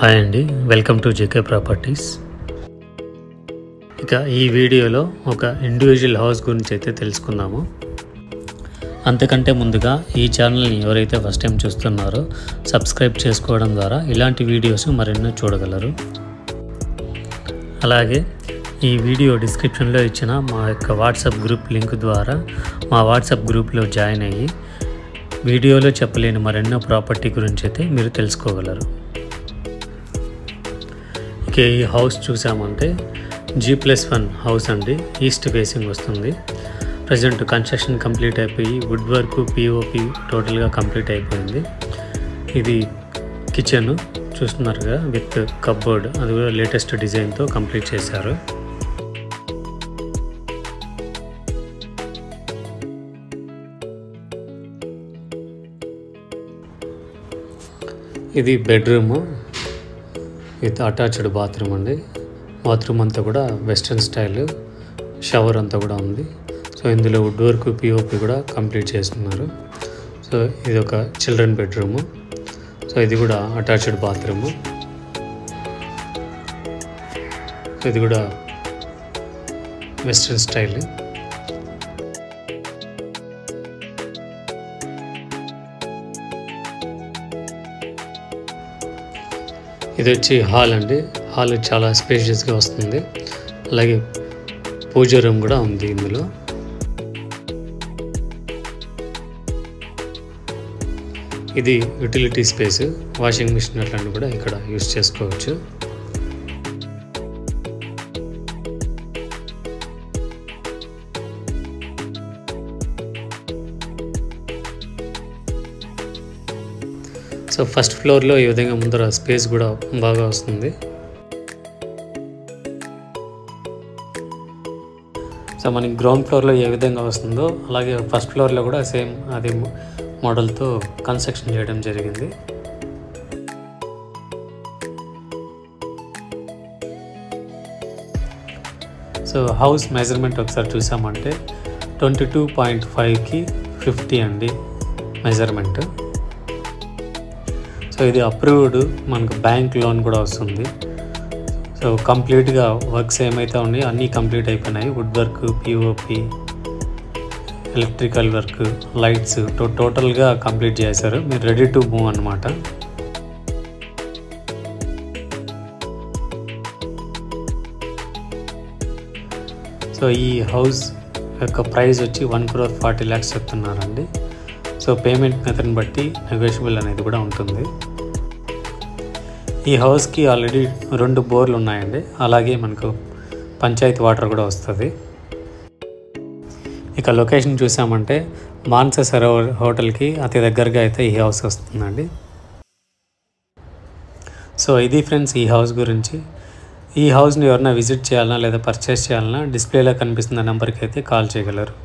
Hi అండి, welcome to JK properties. ఇక ఈ వీడియోలో ఒక ఇండివిజువల్ హౌస్ గురించి అయితే తెలుసుకుందాము. అంతకంటే ముందుగా ఈ ఛానల్ని ఎవరైతే ఫస్ట్ టైం చూస్తున్నారో సబ్స్క్రైబ్ చేసుకోవడం ద్వారా ఇలాంటి వీడియోస్ మరెన్నో చూడగలరు. అలాగే ఈ వీడియో డిస్క్రిప్షన్లో ఇచ్చిన మా యొక్క వాట్సాప్ గ్రూప్ లింక్ ద్వారా మా వాట్సాప్ గ్రూప్లో జాయిన్ అయ్యి వీడియోలో చెప్పలేని మరెన్నో ప్రాపర్టీ గురించి అయితే మీరు తెలుసుకోగలరు. ఇక ఈ హౌస్ చూసామంటే G+1 హౌస్ అండి. ఈస్ట్ ఫేసింగ్ వస్తుంది. ప్రజెంట్ కన్స్ట్రక్షన్ కంప్లీట్ అయిపోయి వుడ్ వర్క్ POP టోటల్గా కంప్లీట్ అయిపోయింది. ఇది కిచెన్ చూస్తున్నారుగా విత్ కప్బోర్డ్, అది కూడా లేటెస్ట్ డిజైన్తో కంప్లీట్ చేశారు. ఇది బెడ్రూము విత్ అటాచ్డ్ బాత్రూమ్ అండి. బాత్రూమ్ అంతా కూడా వెస్ట్రన్ స్టైల్, షవర్ అంతా కూడా ఉంది. సో ఇందులో వుడ్ వర్క్ POP కూడా కంప్లీట్ చేస్తున్నారు. సో ఇది ఒక చిల్డ్రన్ బెడ్రూము. సో ఇది కూడా అటాచ్డ్ బాత్రూము. సో ఇది కూడా వెస్ట్రన్ స్టైల్. ఇది వచ్చి హాల్ అండి. హాల్ చాలా స్పేషియస్గా వస్తుంది. అలాగే పూజ రూమ్ కూడా ఉంది ఇందులో. ఇది యూటిలిటీ స్పేస్, వాషింగ్ మిషన్ అట్లాంటివి కూడా ఇక్కడ యూస్ చేసుకోవచ్చు. సో ఫస్ట్ ఫ్లోర్లో ఈ విధంగా ముందర స్పేస్ కూడా బాగా వస్తుంది. సో మనకి గ్రౌండ్ ఫ్లోర్లో ఏ విధంగా వస్తుందో అలాగే ఫస్ట్ ఫ్లోర్లో కూడా సేమ్ అది మోడల్తో కన్స్ట్రక్షన్ చేయడం జరిగింది. సో హౌస్ మెజర్మెంట్ ఒకసారి చూసామంటే 22.5కి 50 అండి మెజర్మెంట్. సో ఇది అప్రూవ్డ్, మనకు బ్యాంక్ లోన్ కూడా వస్తుంది. సో కంప్లీట్గా వర్క్స్ ఏమైతే ఉన్నాయో అన్నీ కంప్లీట్ అయిపోయినాయి. Wood work, POP, electrical work, lights టోటల్గా కంప్లీట్ చేశారు. మీరు రెడీ టు మూవ్ అన్నమాట. సో ఈ హౌస్ యొక్క ప్రైస్ వచ్చి 1,40 lakhs చెప్తున్నారండి. సో పేమెంట్ మెథడ్ని బట్టి నెగోషియబుల్ అనేది కూడా ఉంటుంది. ఈ హౌస్కి ఆల్రెడీ 2 బోర్లు ఉన్నాయండి. అలాగే మనకు పంచాయతీ వాటర్ కూడా వస్తుంది. ఇక లొకేషన్ చూసామంటే మానస సరోవర్ హోటల్కి అతి దగ్గరగా అయితే ఈ హౌస్ వస్తుందండి. సో ఇది ఫ్రెండ్స్ ఈ హౌస్ గురించి. ఈ హౌస్ని ఎవరైనా విజిట్ చేయాలన్నా లేదా పర్చేస్ చేయాలన్నా డిస్ప్లేలో కనిపిస్తున్న నెంబర్కి అయితే కాల్ చేయగలరు.